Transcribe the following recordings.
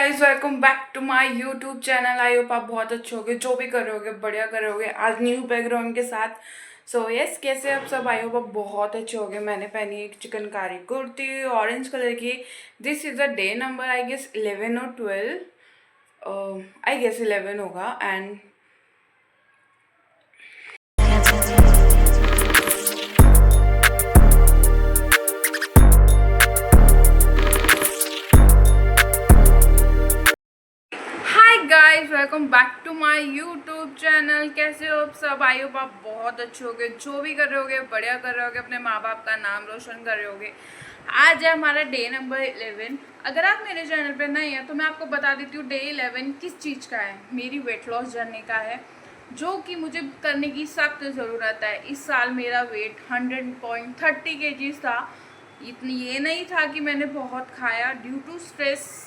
Guys, welcome back to my YouTube channel. I hope आप बहुत अच्छे होगे, जो भी कर रहे होगे बढ़िया कर रहे होगे आज न्यू बैकग्राउंड के साथ। सो यस, कैसे आप सब? आई होप आप बहुत अच्छे होगे। मैंने पहनी एक चिकनकारी कुर्ती ऑरेंज कलर की। This is the day number I guess 11 और 12, आई गेस 11 होगा। And hi guys, welcome back to my YouTube channel. कैसे हो आप सब? आई होप आप बहुत अच्छे होगे, जो भी कर रहे होगे बढ़िया कर रहे होगे, अपने माँ बाप का नाम रोशन कर रहे होगे। आज है हमारा डे नंबर 11। अगर आप मेरे चैनल पे नए हैं तो मैं आपको बता देती हूँ डे 11 किस चीज़ का है। मेरी वेट लॉस जर्नी का है, जो कि मुझे करने की सख्त ज़रूरत है। इस साल मेरा वेट 100.30 kg था। इतनी ये नहीं था कि मैंने बहुत खाया ड्यू टू स्ट्रेस।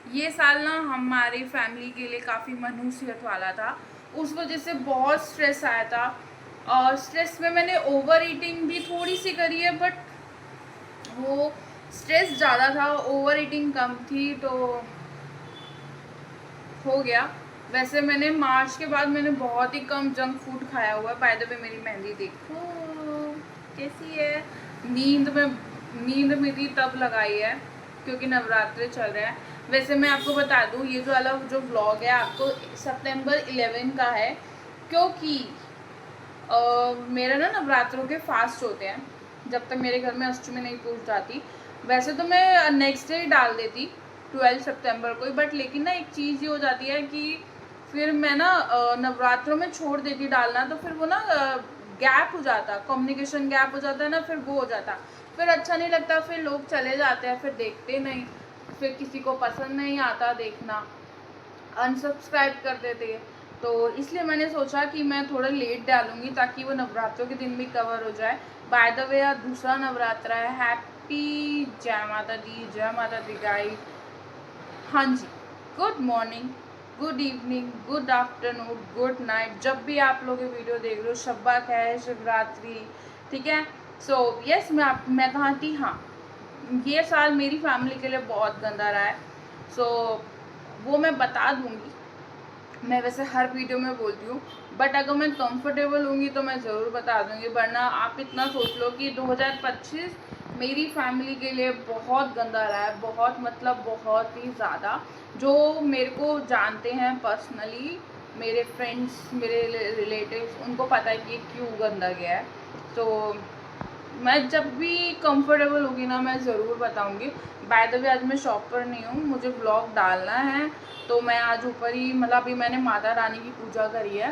ये साल ना हमारी फैमिली के लिए काफ़ी मनुष्यत वाला था, उस वजह से बहुत स्ट्रेस आया था। और स्ट्रेस में मैंने ओवर ईटिंग भी थोड़ी सी करी है, बट वो स्ट्रेस ज़्यादा था, ओवर ईटिंग कम थी, तो हो गया। वैसे मैंने मार्च के बाद मैंने बहुत ही कम जंक फूड खाया हुआ है। बाय द वे मेरी मेहंदी देखो कैसी है। नींद मेरी तब लगाई है क्योंकि नवरात्रे चल रहे हैं। वैसे मैं आपको बता दूं, ये जो वाला जो व्लॉग है आपको सितंबर 11 का है, क्योंकि मेरा ना नवरात्रों के फास्ट होते हैं जब तक मेरे घर में अष्टमी नहीं पूज जाती। वैसे तो मैं नेक्स्ट डे डाल देती 12 सितंबर को ही, बट लेकिन ना एक चीज़ ये हो जाती है कि फिर मैं ना नवरात्रों में छोड़ देती डालना, तो फिर वो ना गैप हो जाता, कम्युनिकेशन गैप हो जाता है ना, फिर वो हो जाता, फिर अच्छा नहीं लगता, फिर लोग चले जाते हैं, फिर देखते नहीं, फिर किसी को पसंद नहीं आता देखना, अनसब्सक्राइब कर देते हैं। तो इसलिए मैंने सोचा कि मैं थोड़ा लेट डालूंगी ताकि वो नवरात्रों के दिन भी कवर हो जाए। बाय द वे आज दूसरा नवरात्रा है। हैप्पी जय माता दी गाइस। हाँ जी, good morning, good evening, good afternoon, good night, जब भी आप लोग ये वीडियो देख रहे हो। शब्बा है, शिवरात्रि, ठीक है। सो यस, मैं कहाँ थी? हाँ, ये साल मेरी फैमिली के लिए बहुत गंदा रहा है। सो वो मैं बता दूंगी। मैं वैसे हर वीडियो में बोलती हूँ, बट अगर मैं कंफर्टेबल होंगी तो मैं ज़रूर बता दूंगी। वरना आप इतना सोच लो कि 2025 मेरी फैमिली के लिए बहुत गंदा रहा है, बहुत मतलब बहुत ही ज़्यादा। जो मेरे को जानते हैं पर्सनली, मेरे फ्रेंड्स, मेरे रिलेटिव्स, उनको पता है कि ये क्यों गंदा गया है। तो मैं जब भी कंफर्टेबल होगी ना मैं ज़रूर बताऊंगी। बाय द वे आज मैं शॉप पर नहीं हूँ, मुझे ब्लॉग डालना है, तो मैं आज ऊपर ही, मतलब अभी मैंने माता रानी की पूजा करी है।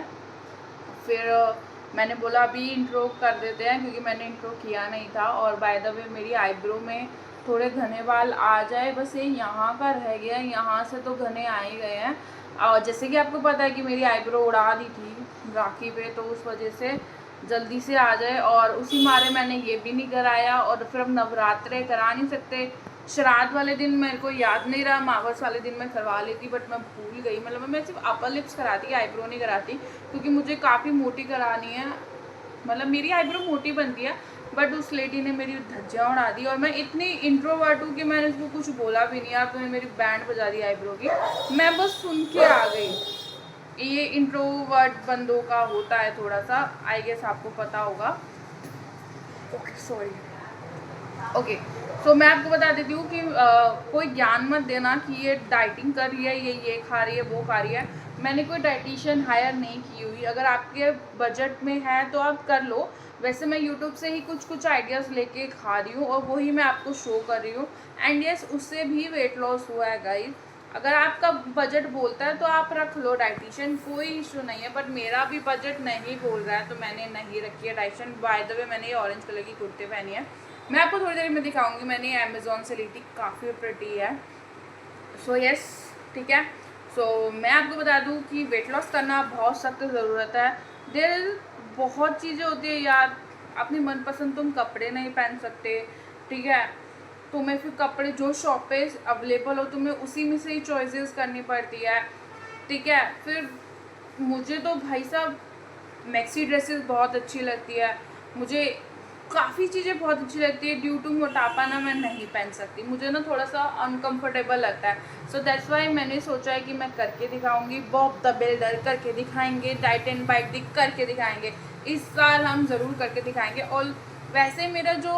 फिर मैंने बोला अभी इंट्रो कर देते हैं क्योंकि मैंने इंट्रो किया नहीं था। और बाय द वे मेरी आईब्रो में थोड़े घने बाल आ जाए, बस ये यहाँ का रह गया है, यहाँ से तो घने आ ही गए हैं। और जैसे कि आपको पता है कि मेरी आईब्रो उड़ा दी थी राखी पे, तो उस वजह से जल्दी से आ जाए, और उसी मारे मैंने ये भी नहीं कराया। और फिर अब नवरात्रे करा नहीं सकते। श्राद्ध वाले दिन मेरे को याद नहीं रहा, मावस वाले दिन मैं करवा लेती, बट मैं भूल गई। मतलब मैं सिर्फ अपर लिप्स कराती, आईब्रो नहीं कराती, क्योंकि मुझे काफ़ी मोटी करानी है। मतलब मेरी आईब्रो मोटी बनती है, बट उस लेडी ने मेरी धज्जियाँ उड़ा दी। और मैं इतनी इंट्रोवर्ट हूँ कि मैंने उसको कुछ बोला भी नहीं। यार तो मेरी बैंड बजा दी आईब्रो की, मैं बस सुन के आ गई। ये इंट्रोवर्ट बंदों का होता है थोड़ा सा, आई गेस आपको पता होगा। Okay sorry. ओके, सो मैं आपको बता देती हूँ कि कोई ज्ञान मत देना कि ये डाइटिंग कर रही है, ये खा रही है, वो खा रही है। मैंने कोई डाइटिशियन हायर नहीं की हुई। अगर आपके बजट में है तो आप कर लो। वैसे मैं यूट्यूब से ही कुछ आइडियाज़ लेके खा रही हूँ और वही मैं आपको शो कर रही हूँ। एंड यस, उससे भी वेट लॉस हुआ है गाइस। अगर आपका बजट बोलता है तो आप रख लो डाइटिशियन, कोई इशू नहीं है। बट मेरा भी बजट नहीं बोल रहा है तो मैंने नहीं रखी है डाइटिशियन। बाय द वे मैंने ये ऑरेंज कलर की कुर्ती पहनी है, मैं आपको थोड़ी देर में दिखाऊंगी। मैंने ये अमेज़ोन से ली थी, काफ़ी प्रिटी है। सो यस, ठीक है। सो मैं आपको बता दूं कि वेट लॉस करना बहुत सख्त ज़रूरत है। देर बहुत चीज़ें होती है यार, अपनी मनपसंद तुम कपड़े नहीं पहन सकते, ठीक है। तुम्हें फिर कपड़े जो शॉप पे अवेलेबल हो तुम्हें उसी में से ही चॉइसेस करनी पड़ती है, ठीक है। फिर मुझे तो भाई साहब मैक्सी ड्रेसेस बहुत अच्छी लगती है। मुझे काफ़ी चीज़ें बहुत अच्छी लगती है। ड्यू टू मोटापा ना मैं नहीं पहन सकती, मुझे ना थोड़ा सा अनकंफर्टेबल लगता है। सो दैट्स वाई मैंने सोचा है कि मैं करके दिखाऊंगी। बॉब द बिल्डर करके दिखाएंगे, डाइट एंड बाइट करके दिखाएंगे। इस साल हम ज़रूर करके दिखाएंगे। और वैसे मेरा जो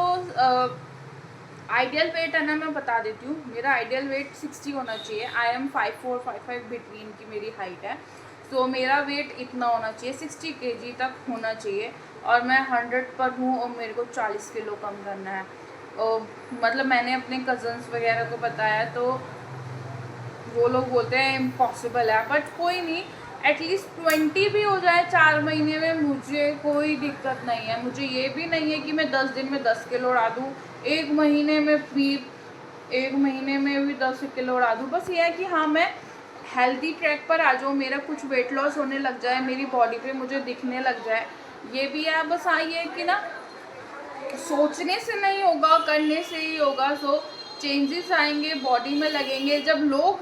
आइडियल वेट है ना, मैं बता देती हूँ। मेरा आइडियल वेट 60 होना चाहिए। आई एम 5'4", 5'5" बिटवीन की मेरी हाइट है। तो मेरा वेट इतना होना चाहिए, 60 kg तक होना चाहिए। और मैं 100 पर हूँ और मेरे को 40 किलो कम करना है। और मतलब मैंने अपने कज़न्स वगैरह को बताया तो वो लोग बोलते हैं इम्पॉसिबल है, बट कोई नहीं, एटलीस्ट 20 भी हो जाए 4 महीने में, मुझे कोई दिक्कत नहीं है। मुझे ये भी नहीं है कि मैं 10 दिन में 10 किलो उड़ा दूँ, एक महीने में भी 10 किलो उड़ा दूँ। बस ये है कि हाँ, मैं हेल्दी ट्रैक पर आ जाऊँ, मेरा कुछ वेट लॉस होने लग जाए, मेरी बॉडी पे मुझे दिखने लग जाए, ये भी है। बस हाँ, ये है कि ना, सोचने से नहीं होगा, करने से ही होगा। सो चेंजेस आएंगे, बॉडी में लगेंगे। जब लोग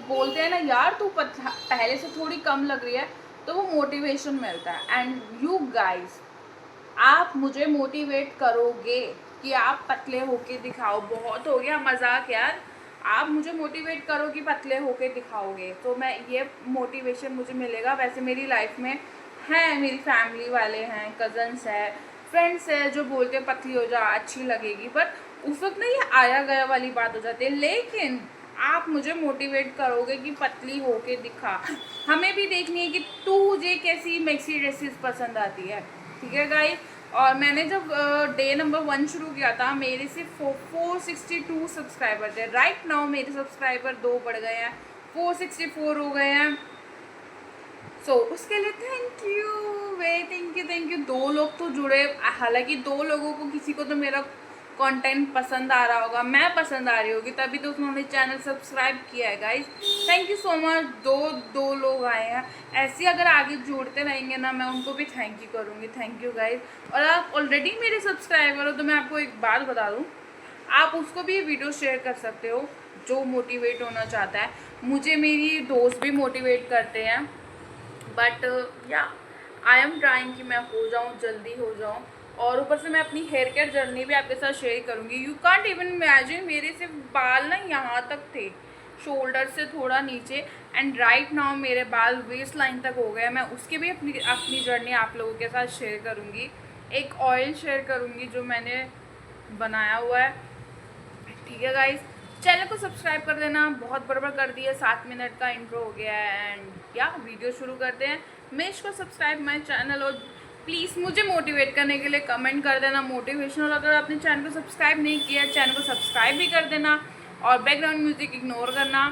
बोलते हैं ना, यार तू पहले से थोड़ी कम लग रही है, तो वो मोटिवेशन मिलता है। एंड यू गाइस, आप मुझे मोटिवेट करोगे कि आप पतले होके दिखाओ। बहुत हो गया मजाक यार, आप मुझे मोटिवेट करो कि पतले होके दिखाओगे, तो मैं ये मोटिवेशन मुझे मिलेगा। वैसे मेरी लाइफ में है, मेरी फैमिली वाले हैं, कज़न्स है, फ्रेंड्स है, जो बोलते हैं पतली हो जा अच्छी लगेगी, बट उस वक्त ना ये आया गया वाली बात हो जाती है। लेकिन आप मुझे मोटिवेट करोगे कि पतली होके दिखा। हमें भी देखनी है कि तुझे कैसी मैक्सी ड्रेसेस पसंद आती है, ठीक है गाइस। और मैंने जब डे नंबर 1 शुरू किया था, मेरे सिर्फ 462 सब्सक्राइबर थे। राइट नाउ मेरे सब्सक्राइबर 2 बढ़ गए हैं, 464 हो गए हैं। सो उसके लिए thank you, way thank you. 2 लोग तो जुड़े, हालांकि 2 लोगों को, किसी को तो मेरा कंटेंट पसंद आ रहा होगा, मैं पसंद आ रही होगी, तभी तो उन्होंने चैनल सब्सक्राइब किया है guys. Thank you so much. दो लोग आए हैं। ऐसे अगर आगे जोड़ते रहेंगे ना, मैं उनको भी थैंक यू करूँगी। Thank you guys. और आप ऑलरेडी मेरे सब्सक्राइबर हो, तो मैं आपको एक बात बता दूँ, आप उसको भी वीडियो शेयर कर सकते हो जो मोटिवेट होना चाहता है। मुझे मेरी दोस्त भी मोटिवेट करते हैं, बट या आई एम ट्राइंग कि मैं हो जाऊँ, जल्दी हो जाऊँ। और ऊपर से मैं अपनी हेयर केयर जर्नी भी आपके साथ शेयर करूँगी। यू कांट इवन इमेजिन, मेरे सिर्फ बाल ना यहाँ तक थे, शोल्डर से थोड़ा नीचे, एंड राइट नाउ मेरे बाल वेस्ट लाइन तक हो गए। मैं उसकी भी अपनी जर्नी आप लोगों के साथ शेयर करूँगी। एक ऑयल शेयर करूँगी जो मैंने बनाया हुआ है, ठीक है गाइस। चैनल को सब्सक्राइब कर देना, बहुत बराबर कर दिया, 7 मिनट का इंट्रो हो गया है। एंड या वीडियो शुरू करते हैं। Make sure subscribe my channel, और प्लीज़ मुझे मोटिवेट करने के लिए कमेंट कर देना मोटिवेशनल। अगर आपने चैनल को सब्सक्राइब नहीं किया, चैनल को सब्सक्राइब भी कर देना, और बैकग्राउंड म्यूजिक इग्नोर करना।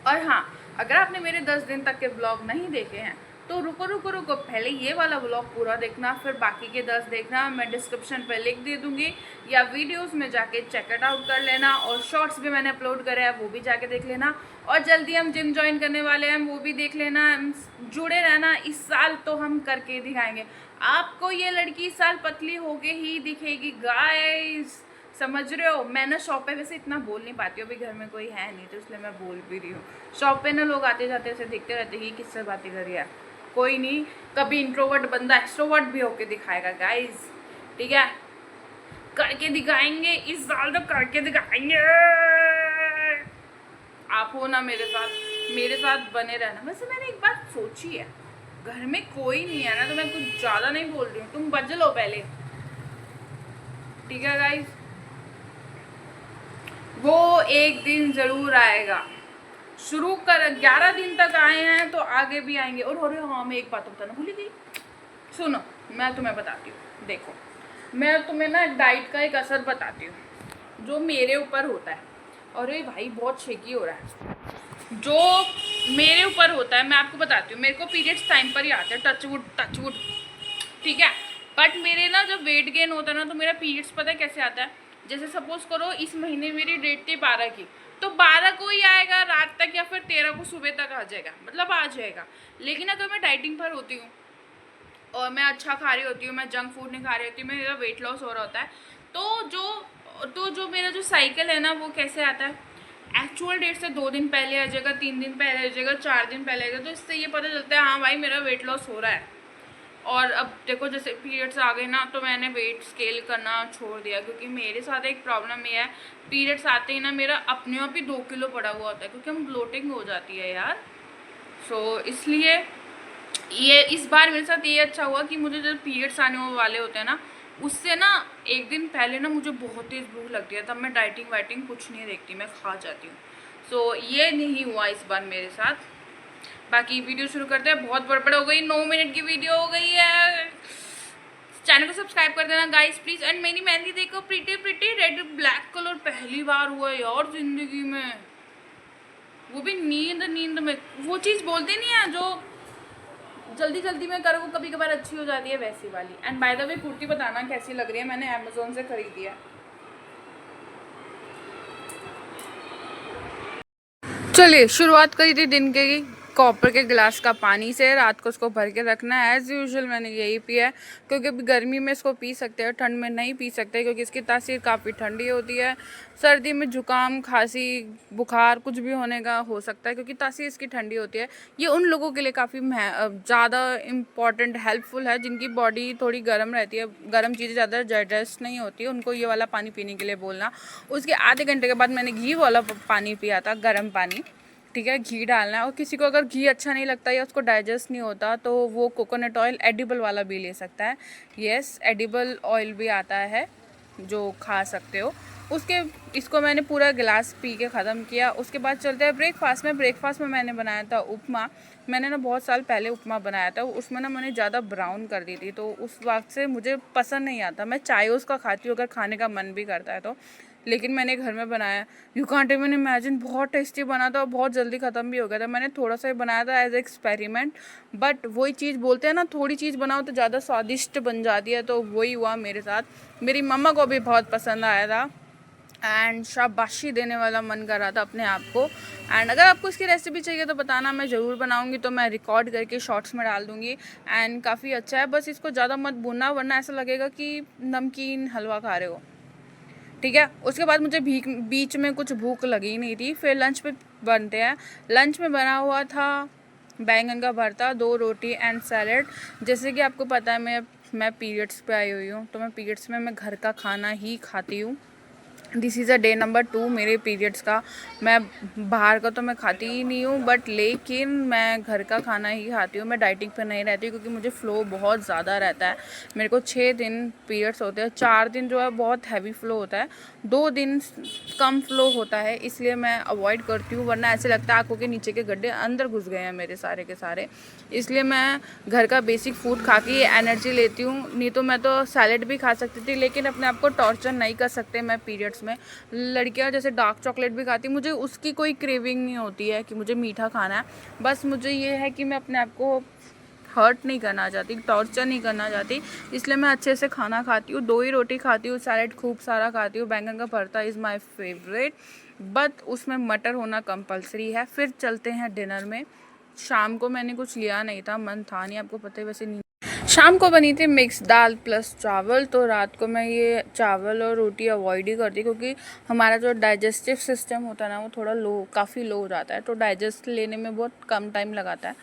और हाँ, अगर आपने मेरे 10 दिन तक के ब्लॉग नहीं देखे हैं, तो रुको, पहले ये वाला ब्लॉग पूरा देखना, फिर बाकी के 10 देखना। मैं डिस्क्रिप्शन पे लिंक दे दूँगी, या वीडियोस में जाके चेक इट आउट कर लेना। और शॉर्ट्स भी मैंने अपलोड करे हैं, वो भी जाके देख लेना। और जल्दी हम जिम ज्वाइन करने वाले हैं, वो भी देख लेना। जुड़े रहना, इस साल तो हम करके दिखाएंगे। आपको ये लड़की इस साल पतली होके ही दिखेगी गाइस, समझ रहे हो। मैं ना शॉप पे वैसे इतना बोल नहीं पाती हूँ, अभी घर में कोई है नहीं, तो इसलिए मैं बोल भी रही हूँ। शॉप पे ना लोग आते जाते ऐसे दिखते रहते कि किससे बातें कर रही है। कोई नहीं, कभी इंट्रोवर्ट बंदा एक्सट्रोवर्ट भी होके दिखाएगा गाइस, ठीक है। करके दिखाएंगे, इस साल तो करके दिखाएंगे। आप हो ना मेरे साथ बने रहना। वैसे मैंने एक बात सोची है, घर में कोई नहीं है ना, तो मैं कुछ ज़्यादा नहीं बोल रही हूँ, तुम बज लो पहले, ठीक है गाइस। वो एक दिन ज़रूर आएगा। शुरू कर 11 दिन तक आए हैं, तो आगे भी आएंगे। और अरे हाँ, मैं एक बात बताना भूल गई, सुनो, मैं तुम्हें बताती हूँ। देखो, मैं तुम्हें ना डाइट का एक असर बताती हूँ जो मेरे ऊपर होता है। अरे भाई, बहुत शेकी हो रहा है। जो मेरे ऊपर होता है, मैं आपको बताती हूँ। मेरे को पीरियड्स टाइम पर ही आते हैं, टच वुड, ठीक है। बट मेरे ना जब वेट गेन होता है ना, तो मेरा पीरियड्स पता है कैसे आता है। जैसे सपोज करो इस महीने मेरी डेट थी 12 की, तो 12 को ही आएगा रात तक, या फिर 13 को सुबह तक आ जाएगा, मतलब आ जाएगा। लेकिन अगर मैं डाइटिंग पर होती हूँ और मैं अच्छा खा रही होती हूँ, मैं जंक फूड नहीं खा रही होती, मेरा वेट लॉस हो रहा होता है, तो जो मेरा जो साइकिल है ना, वो कैसे आता है, एक्चुअल डेट से 2 दिन पहले आ जाएगा, 3 दिन पहले आ जाएगा, 4 दिन पहले आ जाएगा। तो इससे ये पता चलता है हाँ भाई, मेरा वेट लॉस हो रहा है। और अब देखो जैसे पीरियड्स आ गए ना, तो मैंने वेट स्केल करना छोड़ दिया, क्योंकि मेरे साथ एक प्रॉब्लम ये है, पीरियड्स आते ही ना मेरा अपने आप ही 2 किलो पड़ा हुआ होता है, क्योंकि हम ब्लोटिंग हो जाती है यार। सो इसलिए ये इस बार मेरे साथ ये अच्छा हुआ कि मुझे जब पीरियड्स आने वाले होते हैं ना, उससे ना एक दिन पहले ना मुझे बहुत तेज़ भूख लगती है, तब मैं डाइटिंग वाइटिंग कुछ नहीं देखती, मैं खा जाती हूँ। सो ये नहीं हुआ इस बार मेरे साथ। बाकी वीडियो शुरू करते हैं, बहुत बड़बड़ हो गई, 9 मिनट की वीडियो हो गई है। चैनल को सब्सक्राइब कर देना गाइस प्लीज। एंड मेरी मेहंदी देखो, pretty pretty red black colour पहली बार हुआ है यार जिंदगी में, वो भी नींद में। वो चीज़ बोलते नहीं है जो जल्दी जल्दी में करो वो कभी कभार अच्छी हो जाती है, वैसी वाली। And by the way kurti बताना कैसी लग रही है, मैंने अमेजोन से खरीदी है। चलिए शुरुआत करी थी दिन के कॉपर के गिलास का पानी से। रात को उसको भर के रखना है एज़ यूजुअल, मैंने यही पिया है, क्योंकि अभी गर्मी में इसको पी सकते हैं, ठंड में नहीं पी सकते, क्योंकि इसकी तासीर काफ़ी ठंडी होती है। सर्दी में जुकाम खांसी बुखार कुछ भी होने का हो सकता है, क्योंकि तासीर इसकी ठंडी होती है। ये उन लोगों के लिए काफ़ी ज़्यादा इम्पॉर्टेंट हेल्पफुल है जिनकी बॉडी थोड़ी गर्म रहती है, गर्म चीज़ें ज़्यादा डाइजेस्ट नहीं होती है, उनको ये वाला पानी पीने के लिए बोलना। उसके आधे घंटे के बाद मैंने घी वाला पानी पिया था, गर्म पानी, ठीक है। घी डालना है, और किसी को अगर घी अच्छा नहीं लगता या उसको डाइजेस्ट नहीं होता तो वो कोकोनट ऑयल एडिबल वाला भी ले सकता है। यस, एडिबल ऑयल भी आता है जो खा सकते हो उसके। इसको मैंने पूरा गिलास पी के ख़त्म किया। उसके बाद चलते हैं ब्रेकफास्ट में। ब्रेकफास्ट में मैंने बनाया था उपमा। मैंने ना बहुत साल पहले उपमा बनाया था, उसमें ना मैंने ज़्यादा ब्राउन कर दी थी, तो उस वक्त से मुझे पसंद नहीं आता। मैं चाय उसका खाती हूँ अगर खाने का मन भी करता है तो, लेकिन मैंने घर में बनाया, यू कांट इवन इमेजिन, बहुत टेस्टी बना था और बहुत जल्दी ख़त्म भी हो गया था। मैंने थोड़ा सा ही बनाया था एज एक्सपेरिमेंट, बट वही चीज़ बोलते हैं ना, थोड़ी चीज़ बनाओ तो ज़्यादा स्वादिष्ट बन जाती है, तो वही हुआ मेरे साथ। मेरी मम्मा को भी बहुत पसंद आया था एंड शाबाशी देने वाला मन कर रहा था अपने आप को। एंड अगर आपको इसकी रेसिपी चाहिए तो बताना, मैं ज़रूर बनाऊंगी, तो मैं रिकॉर्ड करके शॉर्ट्स में डाल दूंगी। एंड काफ़ी अच्छा है, बस इसको ज़्यादा मत भूनना वरना ऐसा लगेगा कि नमकीन हलवा खा रहे हो, ठीक है। उसके बाद मुझे बीच में कुछ भूख लगी नहीं थी, फिर लंच पे बनते हैं। लंच में बना हुआ था बैंगन का भरता, 2 रोटी एंड सैलेड। जैसे कि आपको पता है मैं पीरियड्स पे आई हुई हूँ, तो मैं पीरियड्स में मैं घर का खाना ही खाती हूँ। This is a day number 2 मेरे पीरियड्स का। मैं बाहर का तो मैं खाती ही नहीं हूँ, बट लेकिन मैं घर का खाना ही खाती हूँ। मैं डाइटिंग पे नहीं रहती क्योंकि मुझे फ़्लो बहुत ज़्यादा रहता है। मेरे को 6 दिन पीरियड्स होते हैं, 4 दिन जो है बहुत हैवी फ़्लो होता है, 2 दिन कम फ़्लो होता है, इसलिए मैं अवॉइड करती हूँ। वरना ऐसे लगता है आँखों के नीचे के गड्ढे अंदर घुस गए हैं मेरे सारे के सारे। इसलिए मैं घर का बेसिक फूड खा के एनर्जी लेती हूँ। नहीं तो मैं तो सैलेड भी खा सकती थी, लेकिन अपने आप को टॉर्चर नहीं कर सकते। मैं पीरियड्स में लड़कियां जैसे डार्क चॉकलेट भी खाती, मुझे उसकी कोई क्रेविंग नहीं होती है कि मुझे मीठा खाना है। बस मुझे ये है कि मैं अपने आप को हर्ट नहीं करना चाहती, टॉर्चर नहीं करना चाहती, इसलिए मैं अच्छे से खाना खाती हूँ। 2 ही रोटी खाती हूँ, सैलेड खूब सारा खाती हूँ। बैंगन का भरता इज़ माय फेवरेट, बट उसमें मटर होना कंपलसरी है। फिर चलते हैं डिनर में। शाम को मैंने कुछ लिया नहीं था, मन था नहीं, आपको पता है वैसे नहीं। शाम को बनी थी मिक्स दाल प्लस चावल, तो रात को मैं ये चावल और रोटी अवॉइड ही करती, क्योंकि हमारा जो डाइजेस्टिव सिस्टम होता है ना वो थोड़ा काफ़ी लो हो जाता है, तो डाइजेस्ट लेने में बहुत कम टाइम लगाता है,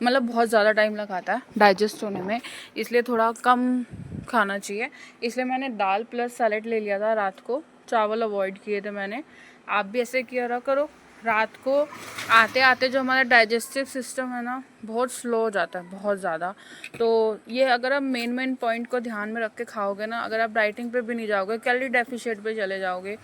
मतलब बहुत ज़्यादा टाइम लगाता है डाइजेस्ट होने में, इसलिए थोड़ा कम खाना चाहिए। इसलिए मैंने दाल प्लस सैलेड ले लिया था रात को, चावल अवॉइड किए थे मैंने। आप भी ऐसे किया करो। रात को आते आते जो हमारा डाइजेस्टिव सिस्टम है ना बहुत स्लो हो जाता है, बहुत ज़्यादा। तो ये अगर आप मेन पॉइंट को ध्यान में रख के खाओगे ना, अगर आप डाइटिंग पे भी नहीं जाओगे, कैलोरी डेफिशिएट पे चले जाओगे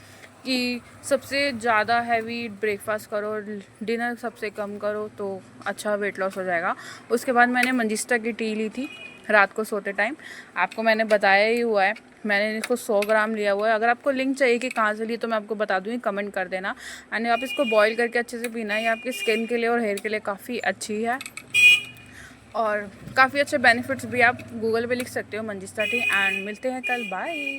कि सबसे ज़्यादा हैवी ब्रेकफास्ट करो, डिनर सबसे कम करो, तो अच्छा वेट लॉस हो जाएगा। उसके बाद मैंने मंजिस्टा की टी ली थी रात को सोते टाइम, आपको मैंने बताया ही हुआ है। मैंने इसको 100 ग्राम लिया हुआ है। अगर आपको लिंक चाहिए कि कहाँ से ली तो मैं आपको बता दूँगी, कमेंट कर देना। एंड आप इसको बॉईल करके अच्छे से पीना, ये आपकी स्किन के लिए और हेयर के लिए काफ़ी अच्छी है, और काफ़ी अच्छे बेनिफिट्स भी आप गूगल पे लिख सकते हो मंजिस्टा टी। एंड मिलते हैं कल, बाय।